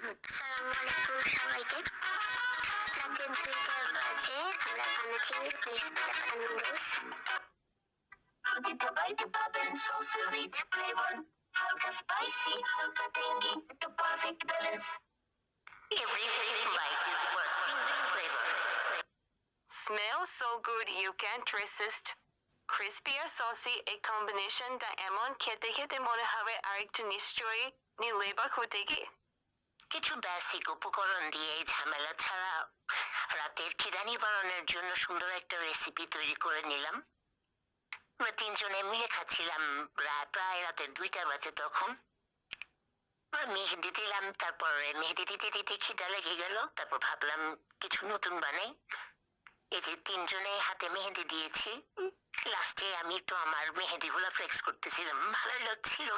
আসসালামু আলাইকুম সবাইকে। রাতে 2টা বাজে আমরা বানাচ্ছি ক্রিসপি চাপাটা noodles. The balance of the rich flavor, halka spicy, halka tangy, the perfect balance. Every bite is bursting with flavor. Smells so good you can't resist. Crispy আর saucy এই কম্বিনেশনটা এমন খেতে খেতে মনে হবে আরেকটু নিশ্চয়ই নিলেবাক হতে গিয়ে। কিছু বেসিক উপকরণ দিয়ে ঝামেলা ছাড়া রাতের খিদা নিবারণের জন্য সুন্দর একটা রেসিপি তৈরি করে নিলাম। আমরা 3জনে মিলে খাচ্ছিলাম, প্রায় রাতের 2টা বাজে তখন। মেহেদি দিলাম, তারপরে মেহেদি দিতে দিতে খিদা লেগে গেল, তারপর ভাবলাম কিছু নতুন বানাই। এই যে 3জনে হাতে মেহেদি দিয়েছি, লাস্টে আমি তো আমার মেহেদি গুলা ফ্লেক্স করতেছিলাম, ভালোই লাগছিল।